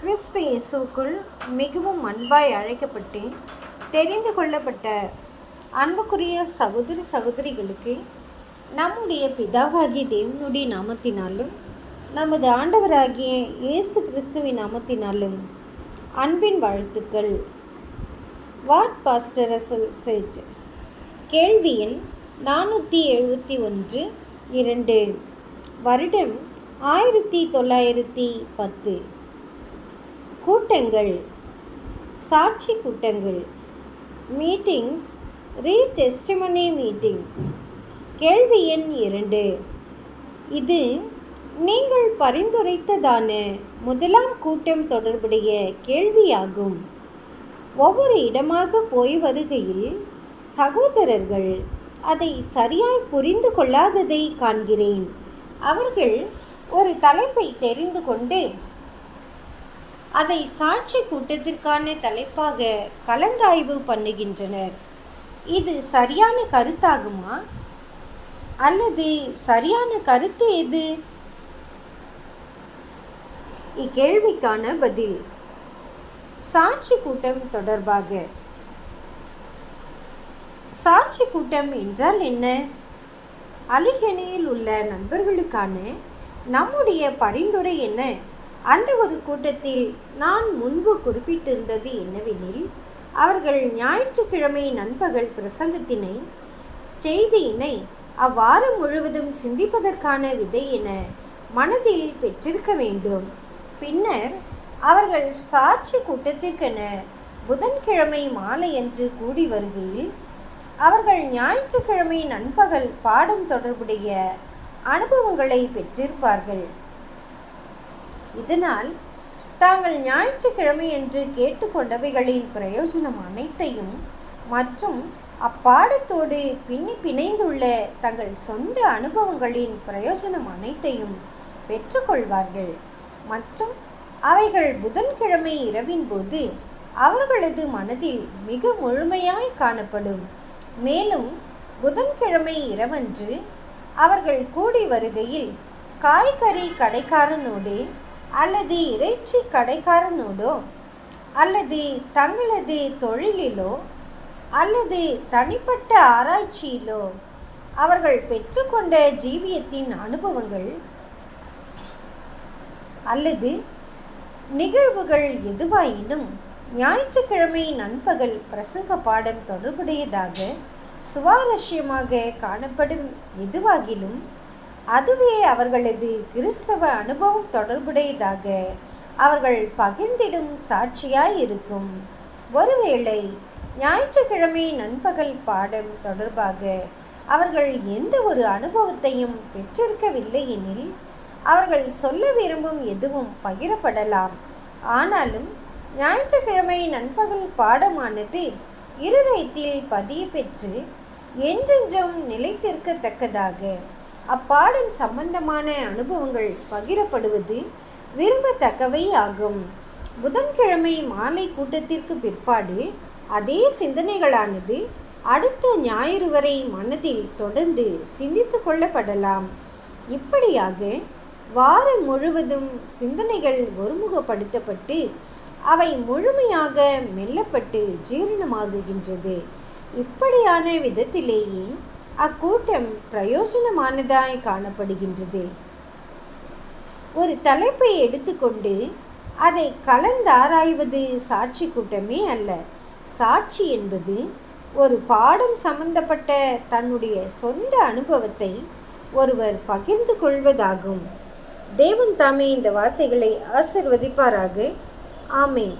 கிறிஸ்து இயேசுக்குள் மிகவும் அன்பாய் அழைக்கப்பட்டு தெரிந்து கொள்ளப்பட்ட அன்புக்குரிய சகோதர சகோதரிகளுக்கு நம்முடைய பிதாவாகிய தேவனுடைய நாமத்தினாலும் நமது ஆண்டவராகிய இயேசு கிறிஸ்துவின் நாமத்தினாலும் அன்பின் வாழ்த்துக்கள். What pastor Russell set. கேள்வி எண் 471. 2. வருடம் 1910. கூட்டங்கள், சாட்சி கூட்டங்கள், மீட்டிங்ஸ், ரீடெஸ்டிமனி மீட்டிங்ஸ். கேள்வி எண் 2. இது நீங்கள் பரிந்துரைத்ததான முதலாம் கூட்டம் தொடர்புடைய கேள்வியாகும். ஒவ்வொரு இடமாக போய் வருகையில் சகோதரர்கள் அதை சரியாய் புரிந்து கொள்ளாததை காண்கிறேன். அவர்கள் ஒரு தலைப்பை தெரிந்து கொண்டு அதை சாட்சி கூட்டத்திற்கான தலைப்பாக கலந்தாய்வு பண்ணுகின்றனர். இது சரியான கருத்தாகுமா அல்லது சரியான கருத்து எது? இக்கேள்விக்கான பதில். சாட்சி கூட்டம் தொடர்பாக. சாட்சி கூட்டம் என்றால் என்ன? அலிகனியில் உள்ள நண்பர்களுக்கான நம்முடைய பரிந்துரை என்ன? அந்த ஒரு கூட்டத்தில் நான் முன்பு குறிப்பிட்டிருந்தது என்னவெனில், அவர்கள் ஞாயிற்றுக்கிழமை நண்பகல் பிரசங்கத்தினை, செய்தியினை அவ்வாரம் முழுவதும் சிந்திப்பதற்கான விதை என மனதில் பெற்றிருக்க வேண்டும். பின்னர் அவர்கள் சாட்சி கூட்டத்திற்கென புதன்கிழமை மாலையன்று கூடி வருகையில் அவர்கள் ஞாயிற்றுக்கிழமை நண்பகல் பாடம் தொடர்புடைய அனுபவங்களை பெற்றிருப்பார்கள். இதனால் தாங்கள் ஞாயிற்றுக்கிழமை என்று கேட்டுக்கொண்டவைகளின் பிரயோஜனம் அனைத்தையும் மற்றும் அப்பாடத்தோடு பிணைந்துள்ள தங்கள் சொந்த அனுபவங்களின் பிரயோஜனம் அனைத்தையும் பெற்றுக்கொள்வார்கள். மற்றும் அவைகள் புதன்கிழமை இரவின் போது அவர்களது மனதில் மிக முழுமையாய் காணப்படும். மேலும் புதன்கிழமை இரவன்று அவர்கள் கூடி வருகையில் காய்கறி கடைக்காரனோடு அல்லது இறைச்சி கடைக்காரனோடோ அல்லது தங்களது தொழிலிலோ அல்லது தனிப்பட்ட ஆராய்ச்சியிலோ அவர்கள் பெற்றுக்கொண்ட ஜீவியத்தின் அனுபவங்கள் அல்லது நிகழ்வுகள் எதுவாயினும் ஞாயிற்றுக்கிழமை நண்பகல் பிரசங்க பாடம் தொடர்புடையதாக சுவாரஸ்யமாக காணப்படும் எதுவாகிலும் அதுவே அவர்களது கிறிஸ்தவ அனுபவம் தொடர்புடையதாக அவர்கள் பகிர்ந்திடும் சாட்சியாய் இருக்கும். ஒருவேளை ஞாயிற்றுக்கிழமை நண்பகல் பாடம் தொடர்பாக அவர்கள் எந்த ஒரு அனுபவத்தையும் பெற்றிருக்கவில்லை எனில் அவர்கள் சொல்ல விரும்பும் எதுவும் பகிரப்படலாம். ஆனாலும் ஞாயிற்றுக்கிழமை நண்பகல் பாடமானது இருதயத்தில் பதிய பெற்று என்றென்றும் நிலைத்திருக்கத்தக்கதாக அப்பாடம் சம்பந்தமான அனுபவங்கள் பகிரப்படுவது விரும்பத்தக்கவை ஆகும். புதன்கிழமை மாலை கூட்டத்திற்கு பிற்பாடு அதே சிந்தனைகளானது அடுத்த ஞாயிறு வரை மனதில் தொடர்ந்து சிந்தித்து கொள்ளப்படலாம். இப்படியாக வாரம் முழுவதும் சிந்தனைகள் ஒருமுகப்படுத்தப்பட்டு அவை முழுமையாக மெல்லப்பட்டு ஜீரணமாகுகின்றது. இப்படியான விதத்திலேயே அக்கூட்டம் பிரயோஜனமானதாய் காணப்படுகின்றது. ஒரு தலைப்பை எடுத்துக்கொண்டு அதை கலந்தாராய்வது சாட்சி கூட்டமே அல்ல. சாட்சி என்பது ஒரு பாடம் சம்பந்தப்பட்ட தன்னுடைய சொந்த அனுபவத்தை ஒருவர் பகிர்ந்து கொள்வதாகும். தேவன் தாமே இந்த வார்த்தைகளை ஆசீர்வதிப்பாராக. ஆமேன்.